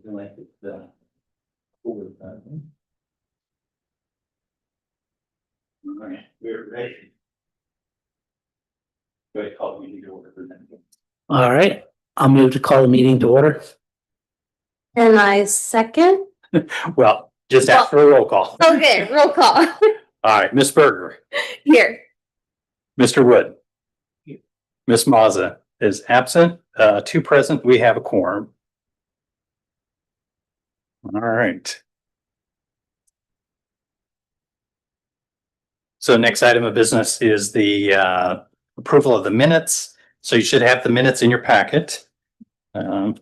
elected the board. All right, we're ready. Go ahead, call the meeting to order. All right, I'll move to call the meeting to order. And I second. Well, just ask for a roll call. Okay, roll call. All right, Ms. Berger, Here. Mr. Wood. Ms. Mazza is absent, two present, we have a quorum. All right. So next item of business is the approval of the minutes. So you should have the minutes in your packet. Are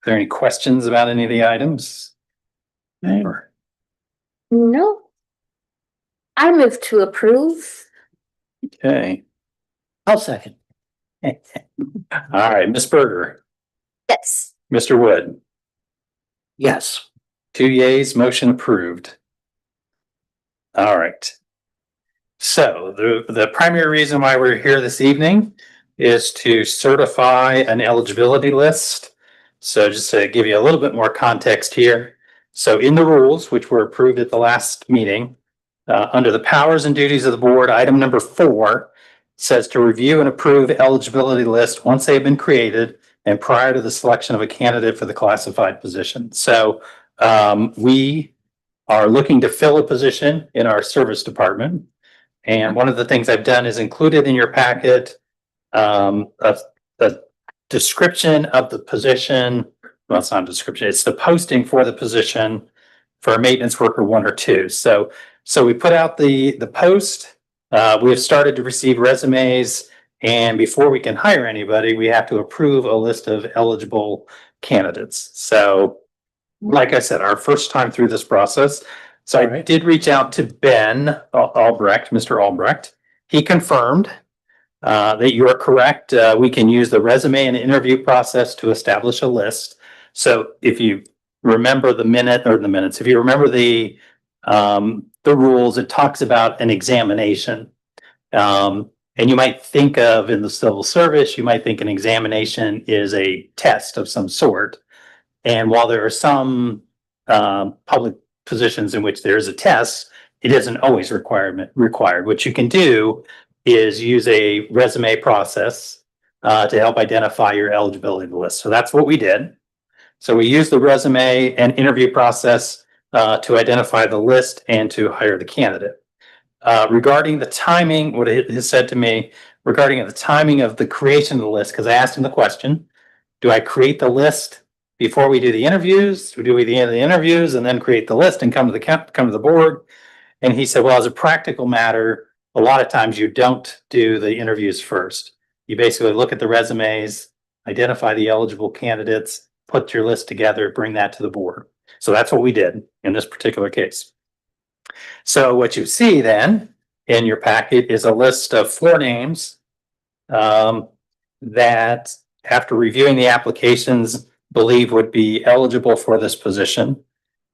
there any questions about any of the items? Or- No. I move to approve. Okay, I'll second. all right, Ms. Berger, Yes. Mr. Wood, Yes. 2 yeas, motion approved. All right. So the primary reason why we're here this evening is to certify an eligibility list. So just to give you a little bit more context here. So in the rules, which were approved at the last meeting, under the powers and duties of the board, item number 4 says to review and approve eligibility list once they've been created and prior to the selection of a candidate for the classified position. So we are looking to fill a position in our service department. And one of the things I've done is included in your packet a description of the position. Well, it's not a description, it's the posting for the position for a maintenance worker 1 or 2. So we put out the post. We have started to receive resumes, and before we can hire anybody, we have to approve a list of eligible candidates. So like I said, our first time through this process. So I did reach out to Ben Albrecht, Mr. Albrecht. He confirmed that you are correct. We can use the resume and interview process to establish a list. So if you remember the minutes, if you remember the rules, it talks about an examination. And you might think of in the civil service, you might think an examination is a test of some sort. And while there are some public positions in which there is a test, it isn't always required. What you can do is use a resume process to help identify your eligibility list. So that's what we did. So we used the resume and interview process to identify the list and to hire the candidate. Regarding the timing, what it has said to me regarding the timing of the creation of the list, because I asked him the question, do I create the list before we do the interviews? Or do we do the interviews and then create the list and come to the board? And he said, well, as a practical matter, a lot of times you don't do the interviews first. You basically look at the resumes, identify the eligible candidates, put your list together, bring that to the board. So that's what we did in this particular case. So what you see then in your packet is a list of 4 names that, after reviewing the applications, believe would be eligible for this position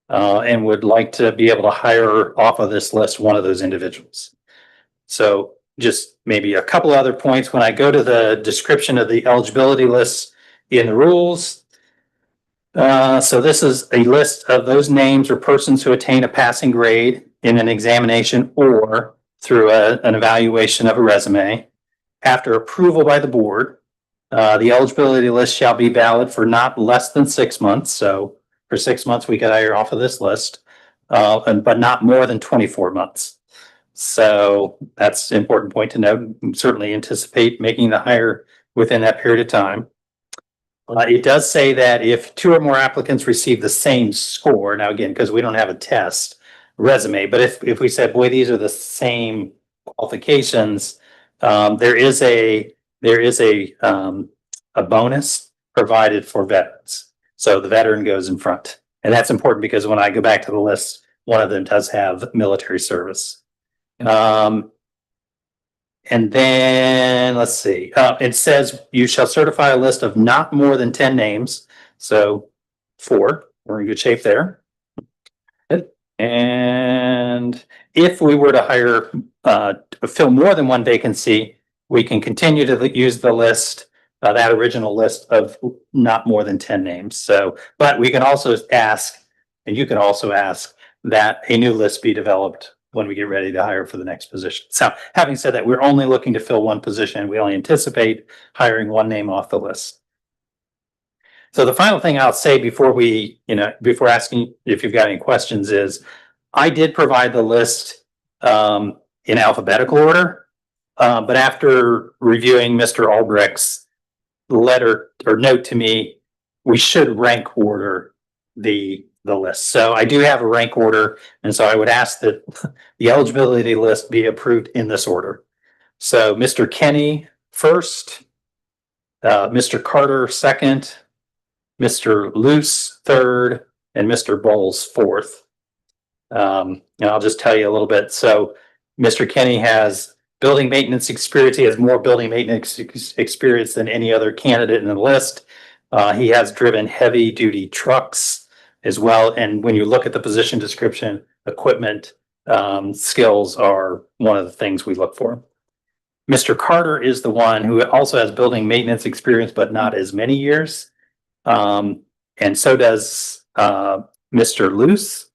and would like to be able to hire off of this list one of those individuals. So just maybe a couple other points. When I go to the description of the eligibility lists in the rules, so this is a list of those names or persons who attain a passing grade in an examination or through an evaluation of a resume. After approval by the board, the eligibility list shall be valid for not less than 6 months. So for 6 months, we could hire off of this list, but not more than 24 months. So that's an important point to note. Certainly anticipate making the hire within that period of time. It does say that if 2 or more applicants receive the same score, now again, because we don't have a test resume, but if we said, boy, these are the same qualifications, there is a bonus provided for veterans. So the veteran goes in front. And that's important because when I go back to the list, one of them does have military service. And then let's see, it says you shall certify a list of not more than 10 names. So 4, we're in good shape there. And if we were to hire, fill more than 1 vacancy, we can continue to use the list that original list of not more than 10 names. So, but we can also ask, and you can also ask that a new list be developed when we get ready to hire for the next position. So having said that, we're only looking to fill one position. We only anticipate hiring one name off the list. So the final thing I'll say before we, before asking if you've got any questions is, I did provide the list in alphabetical order. But after reviewing Mr. Albrecht's letter or note to me, we should rank order the list. So I do have a rank order, and so I would ask that the eligibility list be approved in this order. So Mr. Kenny first, Mr. Carter second, Mr. Luce third, and Mr. Bowles fourth. And I'll just tell you a little bit. So Mr. Kenny has building maintenance experience. He has more building maintenance experience than any other candidate in the list. He has driven heavy duty trucks as well. And when you look at the position description, equipment skills are one of the things we look for. Mr. Carter is the one who also has building maintenance experience, but not as many years. And so does Mr. Luce.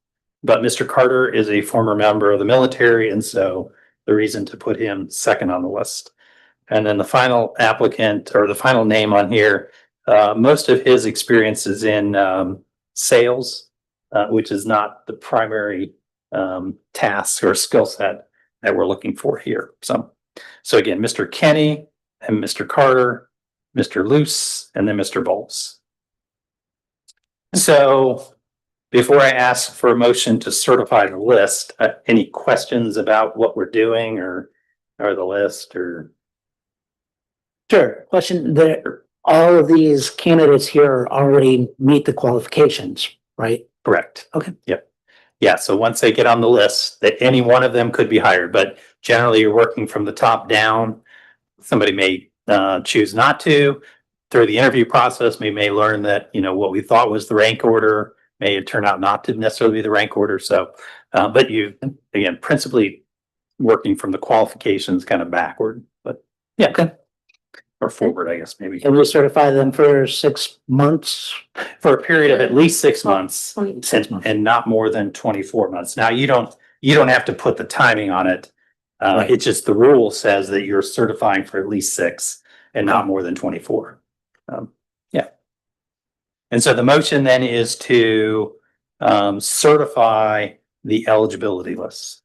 But Mr. Carter is a former member of the military, and so the reason to put him second on the list. And then the final applicant, or the final name on here, most of his experience is in sales, which is not the primary task or skill set that we're looking for here. So again, Mr. Kenny and Mr. Carter, Mr. Luce, and then Mr. Bowles. So before I ask for a motion to certify the list, any questions about what we're doing or the list or? Sure. Question there. All of these candidates here already meet the qualifications, right? Correct. Okay. Yep. Yeah. So once they get on the list, that any one of them could be hired, but generally you're working from the top down. Somebody may choose not to. Through the interview process, we may learn that, what we thought was the rank order may turn out not to necessarily be the rank order. So, but you, again, principally working from the qualifications kind of backward, but yeah. Okay. Or forward, I guess, maybe. And we certify them for 6 months, For a period of at least 6 months 6 months. and not more than 24 months. Now, you don't have to put the timing on it. Right. It's just the rule says that you're certifying for at least 6 and not more than 24. Yeah. And so the motion then is to certify the eligibility list.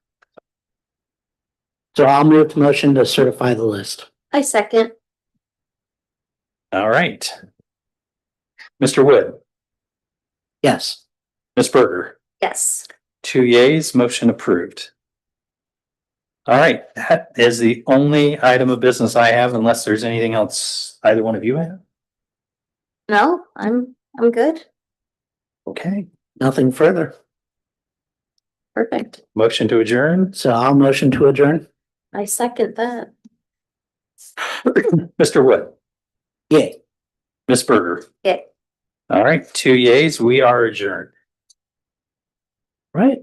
So I'll move the motion to certify the list. I second. All right. Mr. Wood, Yes. Ms. Berger, Yes. 2 yeas, motion approved. All right, that is the only item of business I have, unless there's anything else either one of you have. No, I'm good. Okay, Nothing further. Perfect. motion to adjourn. So I'll motion to adjourn. I second that. Mr. Wood, Yay. Ms. Berger. Yeah. All right, 2 yeas, we are adjourned. Right.